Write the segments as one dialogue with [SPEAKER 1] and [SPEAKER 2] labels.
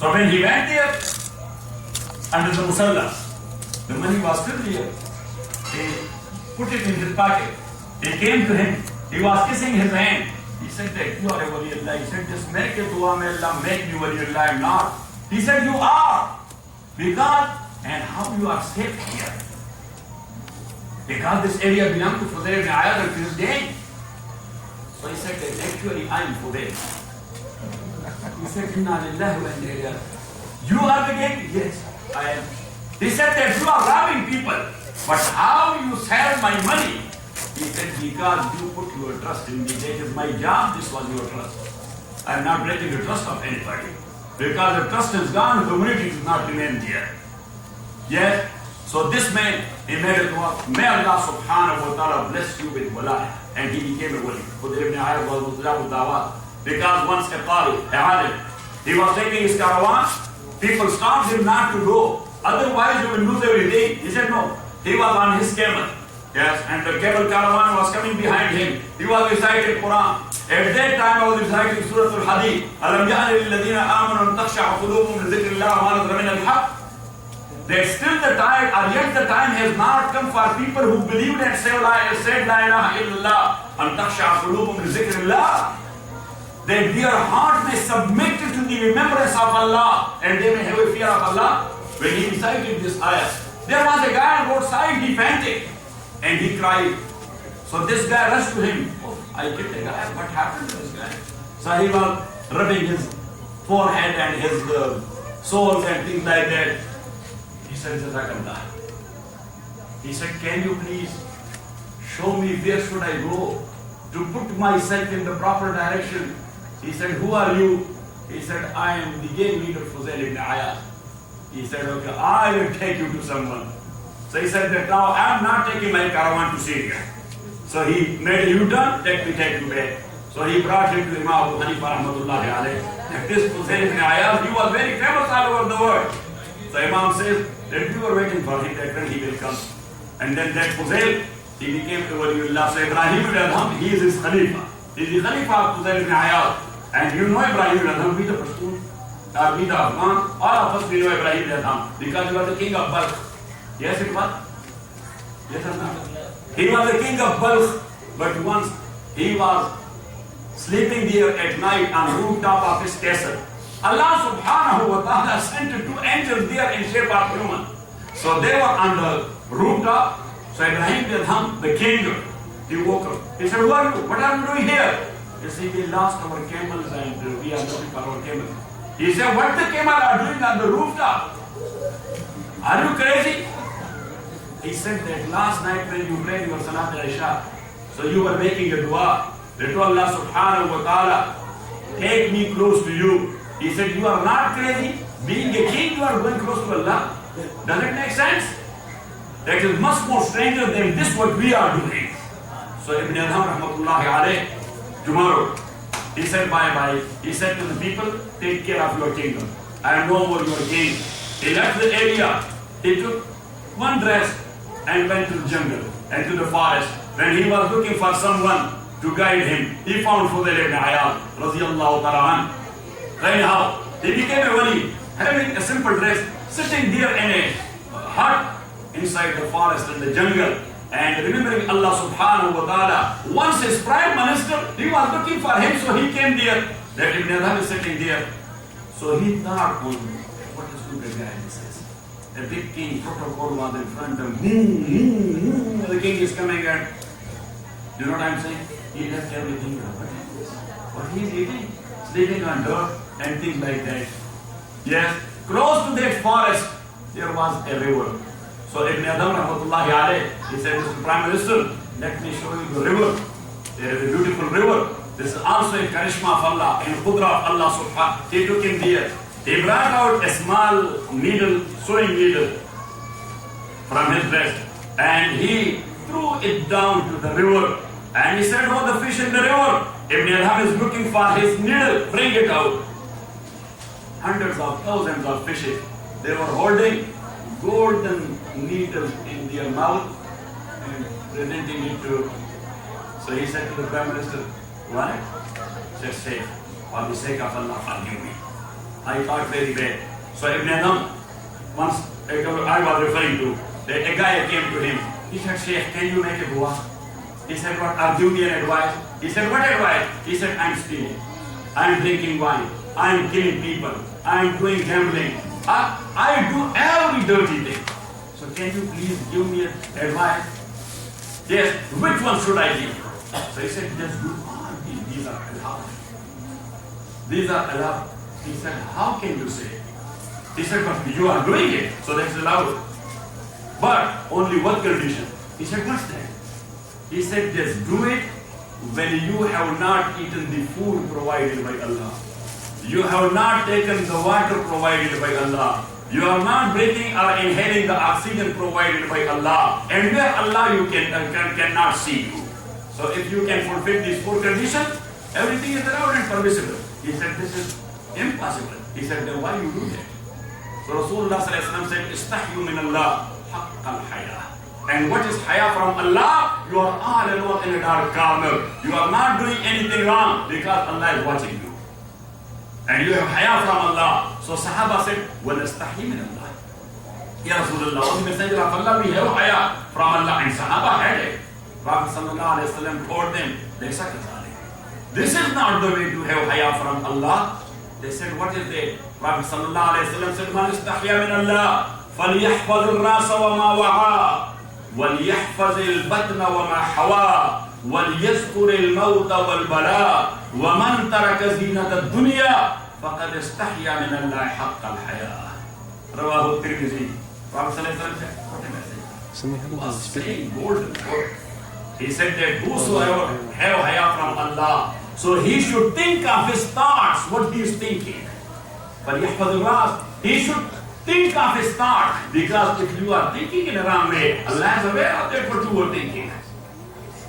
[SPEAKER 1] So when he went there, under the musalla, the money was still there. He put it in his pocket. He came to him. He was kissing his hand. He said that you are a waliullah. He said, just make a dua, may Allah make you waliullah. I am not. He said, you are. Because, and how you are safe here? Because this area belongs to Fudayl ibn Iyad until this day. So he said that actually I am Fudayl. He said, Inna lillahi wa inna ilayhi. You are the gate? Yes, I am. He said that you are robbing people. But how you sell my money? He said, because you put your trust in me. That is my job, this was your trust. I am not breaking the trust of anybody. Because the trust is gone, community does not remain there. Yes? So this man, he made a dua. May Allah subhanahu wa ta'ala bless you with walaya. And he became a wali. Fudayl ibn Iyad was Mujab al-Dawat. Because once a qari, a alim, he was taking his caravan, people stopped him not to go. Otherwise you will lose everything. He said no. He was on his camel. Yes, and the camel caravan was coming behind him. He was reciting Quran. At that time I was reciting Surah Al-Hadid. أَلَمْ يَعْنِ لِلَّذِينَ آمَنُوا أَن تَخْشَعَ قُلُوبُهُمْ لِذِكْرِ اللَّهِ وَمَا نَزَلَ مِنَ الْحَقِّ. That still the time, or yet the time has not come for people who believed and said La ilaha illallah, أَن تَخْشَعَ قُلُوبُهُمْ لِذِكْرِ اللَّهِ. That their heart may submit to the remembrance of Allah and they may have a fear of Allah. When he recited this ayah, there was a guy on the roadside, he fainted and he cried. So this guy rushed to him. Oh, I killed a guy. What happened to this guy? So he was rubbing his forehead and his soles and things like that. He said, Jazakallah. He said, can you please show me where should I go to put myself in the proper direction? He said, who are you? He said, I am the gang leader Fudayl ibn Iyad. He said, okay, I will take you to someone. So he said that now I am not taking my caravan to Syria. So he made a U-turn, let me take you back. So he brought him to Imam Abu Hanifa rahmatullahi alayhi. And this Fudayl ibn Iyad, he was very famous all over the world. So Imam says that we were waiting for him, that when he will come. And then that Fudayl, he became the waliullah. So Ibrahim ibn Adham, he is his Khalifa. He is the Khalifa of Fudayl ibn Iyad. And you know Ibrahim ibn Adham, be the Pashtun, or be the Afghan, all of us we know Ibrahim ibn Adham, because he was the king of Balkh. Yes, it was? Yes or not? He was the king of Balkh, but once he was sleeping there at night on the rooftop of his castle. Allah subhanahu wa ta'ala sent two angels there in shape of human. So they were on the rooftop. So Ibrahim ibn Adham, the king, he woke up. He said, who are you? What are you doing here? He said, we lost our camels and we are looking for our camels. He said, what the camels are doing on the rooftop? Are you crazy? He said that last night when you prayed your Salat al-Isha, so you were making a dua, that Allah subhanahu wa ta'ala, take me close to you. He said, you are not crazy. Being a king, you are going close to Allah. Does it make sense? That is much more stranger than this what we are doing. So Ibn Adham rahmatullahi alayhi, tomorrow, he said bye-bye. He said to the people, take care of your kingdom. I am no more your king. He left the area. He took one dress and went to the jungle and to the forest. When he was looking for someone to guide him, he found Fudayl ibn Iyad, radiyallahu ta'ala. Anyhow, he became a wali, having a simple dress, sitting there in a hut inside the forest and the jungle, and remembering Allah subhanahu wa ta'ala. Once his prime minister, he was looking for him, so he came there. That Ibn Adham is sitting there. So he thought, what a stupid guy this is. A big king, protocol was in front of him. The king is coming and, you know what I'm saying? He left everything. What he is eating? Sleeping on dirt and things like that. Yes, close to that forest, there was a river. So Ibn Adham rahmatullahi alayhi, he said, Mr. Prime Minister, let me show you the river. There is a beautiful river. This is also a charisma of Allah, in qudra of Allah subhanahu. He took him there. He brought out a small needle, sewing needle from his breast, and he threw it down to the river. And he said, oh, the fish in the river. Ibn Adham is looking for his needle, bring it out. Hundreds of thousands of fishes. They were holding golden needles in their mouth and presenting it to. So he said to the Prime Minister, why? Just say, for the sake of Allah, forgive me. I thought very bad. So Ibn Adam, once I was referring to, a guy came to him. He said, Sheikh, can you make a dua? He said, what? Give me an advice. He said, what advice? He said, I'm stealing. I'm drinking wine. I'm killing people. I'm doing gambling. I do every dirty thing. So can you please give me advice? Yes, which one should I give? So he said, just do all these are allowed. These are allowed. He said, how can you say? He said, but you are doing it, so that's allowed. But only one condition. He said, what's that? He said, just do it when you have not eaten the food provided by Allah. You have not taken the water provided by Allah. You are not breathing or inhaling the oxygen provided by Allah. And where Allah you cannot see you. So if you can fulfill these 4 conditions, everything is allowed and permissible. He said, this is impossible. He said, then why you do that? So Rasulullah said, Istahyu min Allah haqqal haya. And what is haya from Allah? You are all alone in a dark corner. You are not doing anything wrong because Allah is watching you. And you have haya from Allah. So Sahaba said, وَلَسْتَحْيِ مِنَ اللَّهِ. Ya Rasulullah, O Messenger of Allah, we have haya from Allah. And Sahaba had it. Prophet sallallahu alayhi wa sallam told them, this is not the way to have haya from Allah. They said, what is it? Prophet sallallahu alayhi wa sallam said, مَنْ اسْتَحْيَا مِنَ اللَّهِ فَلْيَحْفَظِ الرَّاسَ وَمَا وَعَى وَلْيَحْفَظِ الْبَطْنَ وَمَا حَوَى وَلْيَذْكُرِ الْمَوْتَ وَالْبَلَاءَ وَمَنْ تَرَكَ زِينَةَ الدُّنْيَا فَقَدْ اسْتَحْيَا مِنَ اللَّهِ حَقَّ الْحَيَاءِ. Rawahu Tirmidhi. Prophet sallallahu alayhi wa sallam said, what a message. He was saying golden word. He said that whosoever have haya from Allah, so he should think of his thoughts, what he is thinking. But he should think of his thoughts, because if you are thinking in a wrong way, Allah is aware of that what you were thinking.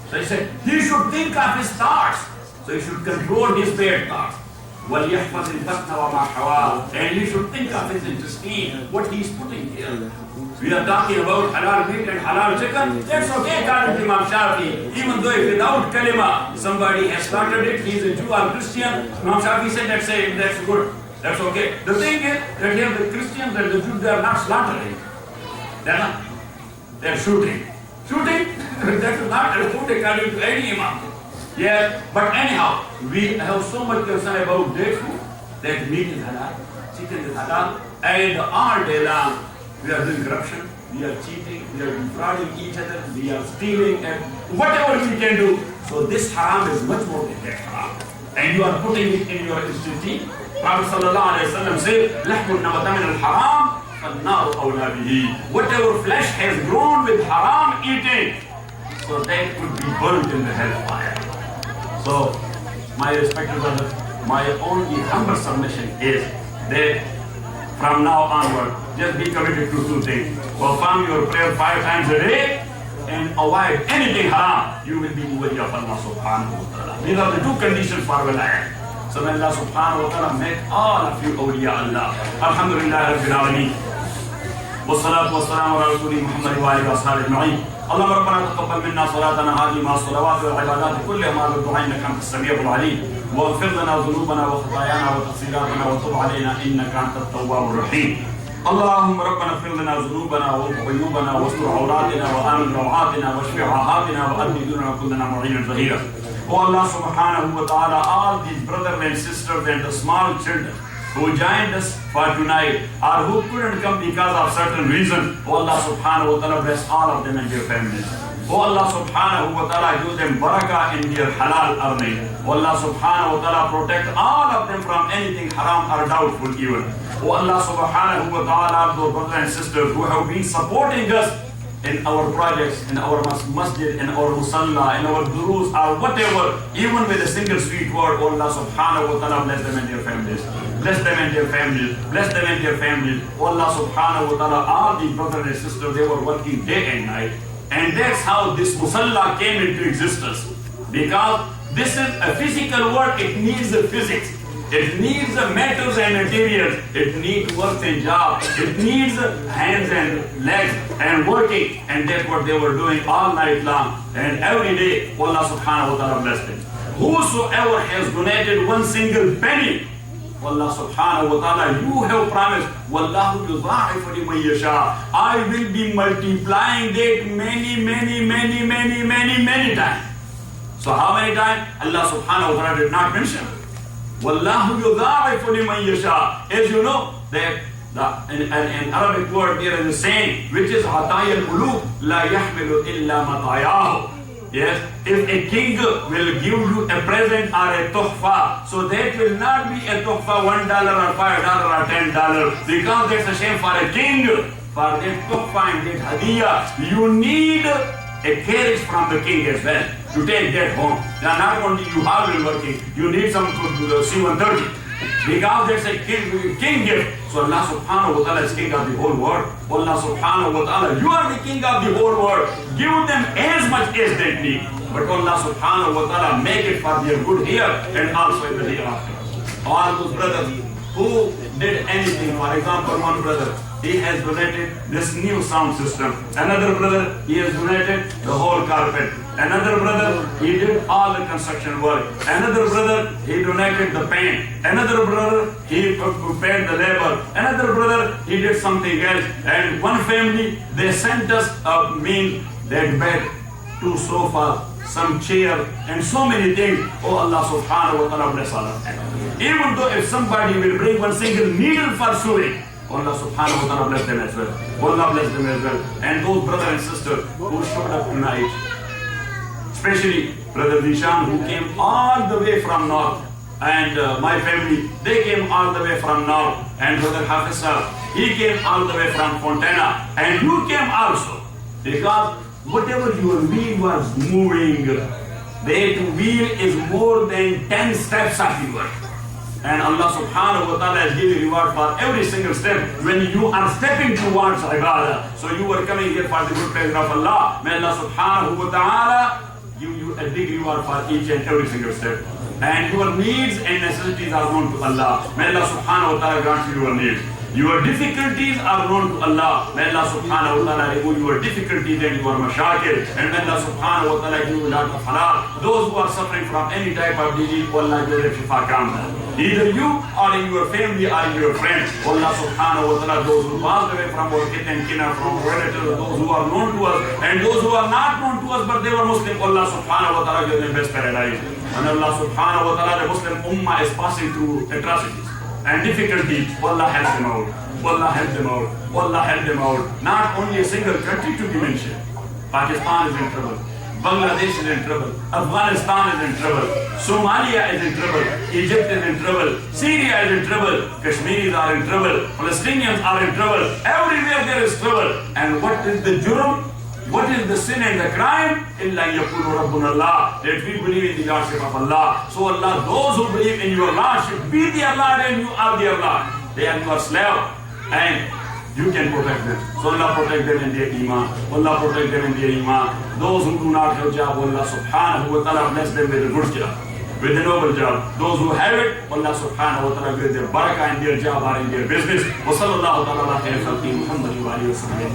[SPEAKER 1] So he said, he should think of his thoughts, so he should control his bad thoughts. وَلْيَحْفَظِ الْبَطْنَ وَمَا حَوَى. And he should think of his intestine, what he is putting here. We are talking about halal meat and halal chicken. That's okay, according to Imam Shafi. Even though if without kalima, somebody has started it, he is a Jew or Christian, Imam Shafi said that's good. That's okay. The thing is that here the Christians and the Jews, they are not slaughtering. They are not. They are shooting. Shooting? That is not allowed according to any Imam. Yes, but anyhow, we have so much concern about that food, that meat is halal, chicken is halal, and all day long, we are doing corruption, we are cheating, we are defrauding each other, we are stealing, and whatever we can do. So this haram is much more than that haram. And you are putting it in your institute. Prophet sallallahu alayhi wa sallam said, لَحْمُ النَّبَتَ مِنَ الْحَرَامِ فَالنَّارُ أَوْلَى بِهِ. Whatever flesh has grown with haram, eat it. So that could be burned in the hellfire. So, my respected brothers, my only humble submission is that from now onward, just be committed to 2 things. Perform your prayer 5 times a day and avoid anything haram. You will be worthy of Allah subhanahu wa ta'ala. These are the 2 conditions for wilayat. So may Allah subhanahu wa ta'ala make all of you awliya Allah. Alhamdulillah Rabbil Alameen. والصلاة والسلام على رسول محمد وآله وأصحابه أجمعين. اللهم ربنا تقبل منا صلاتنا هذه مع الصلوات والعبادات كلها مع الدعاء إنك أنت السميع العليم واغفر لنا ذنوبنا وخطايانا وتقصيراتنا وتب علينا إنك أنت التواب الرحيم. اللهم ربنا اغفر لنا ذنوبنا وعيوبنا واستر عوراتنا وآمن روعاتنا واشف عاهاتنا وأد ديننا وكلنا معينا ظهيرا. O Allah subhanahu wa ta'ala, all these brothers and sisters and the small children who joined us for tonight or who couldn't come because of certain reasons, O Allah subhanahu wa ta'ala, bless all of them and their families. O Allah subhanahu wa ta'ala, give them barakah in their halal earning. O Allah subhanahu wa ta'ala, protect all of them from anything haram or doubtful evil. O Allah subhanahu wa ta'ala, those brothers and sisters who have been supporting us in our projects, in our masjid, in our musalla, in our durus or whatever, even with a single sweet word, O Allah subhanahu wa ta'ala, bless them and their families. Bless them and their families. Bless them and their families. O Allah subhanahu wa ta'ala, all these brothers and sisters, they were working day and night. And that's how this musalla came into existence. Because this is a physical work, it needs a physics. It needs metals and materials. It needs work and job. It needs hands and legs and working. And that's what they were doing all night long. And every day, Allah subhanahu wa ta'ala blessed them. Whosoever has donated 1 single penny Allah subhanahu wa ta'ala, you have promised, Wallahu yudha'ifu liman yasha. I will be multiplying that many times. So how many times? Allah subhanahu wa ta'ala did not mention. Wallahu yudha'ifu liman yasha. As you know, that in Arabic word there is a saying, which is Ataya al-Muluk la yahmilu illa matayahu. Yes, if a king will give you a present or a tuhfa, so that will not be a tuhfa $1 or $5 or $10, because that's a shame for a king. For that tuhfa and that hadiyah, you need a carriage from the king as well to take that home. Now not only you have been working, you need some C-130. Because that's a king gift. So Allah subhanahu wa ta'ala is king of the whole world. Allah subhanahu wa ta'ala, you are the king of the whole world. Give them as much as they need. But Allah subhanahu wa ta'ala make it for their good here and also in the hereafter. All those brothers who did anything, for example, one brother, he has donated this new sound system. Another brother, he has donated the whole carpet. Another brother, he did all the construction work. Another brother, he donated the paint. Another brother, he paid the labor. Another brother, he did something else. And one family, they sent us that bed, 2 sofas, some chair, and so many things. Oh Allah subhanahu wa ta'ala bless all of them. Even though if somebody will bring one single needle for sewing, Allah subhanahu wa ta'ala bless them as well. Allah bless them as well. And those brothers and sisters who showed up tonight, especially Brother Dishan, who came all the way from north, and my family, they came all the way from north, and Brother Hafiz, he came all the way from Fontana, and you came also, because whatever your wheel was moving, that wheel is more than 10 steps of yours. And Allah subhanahu wa ta'ala is giving reward for every single step when you are stepping towards ibadah. So you are coming here for the good pleasure of Allah. May Allah subhanahu wa ta'ala give you a big reward for each and every single step. And your needs and necessities are known to Allah. May Allah subhanahu wa ta'ala grant you your needs. Your difficulties are known to Allah. May Allah subhanahu wa ta'ala remove your difficulties and your mashakil. And may Allah subhanahu wa ta'ala give you a lot of halal. Those who are suffering from any type of disease, Allah give them shifa kamil. Either you or in your family or in your friends. Allah subhanahu wa ta'ala, those who passed away from our kith and kin, from relatives, those who are known to us, and those who are not known to us but they were Muslim, Allah subhanahu wa ta'ala give them best paradise. And Allah subhanahu wa ta'ala, the Muslim ummah is passing through atrocities and difficulties. Allah help them out. Allah help them out. Allah help them out. Not only a single country to be mentioned. Pakistan is in trouble. Bangladesh is in trouble. Afghanistan is in trouble. Somalia is in trouble. Egypt is in trouble. Syria is in trouble. Kashmiris are in trouble. Palestinians are in trouble. Everywhere there is trouble. And what is the jurm? What is the sin and the crime? Illa yakulu rabbuna Allah. That we believe in the Lordship of Allah. So Allah, those who believe in your Lordship, be their Lord and you are their Lord. They are your slave. And you can protect them. So Allah protect them in their iman. Allah protect them in their iman. Those who do not have job, Allah subhanahu wa ta'ala bless them with a good job, with a noble job. Those who have it, Allah subhanahu wa ta'ala give their barakah in their job or in their business. Wa sallallahu ta'ala ala khayri khalqi Muhammad wa alihi wa sallam.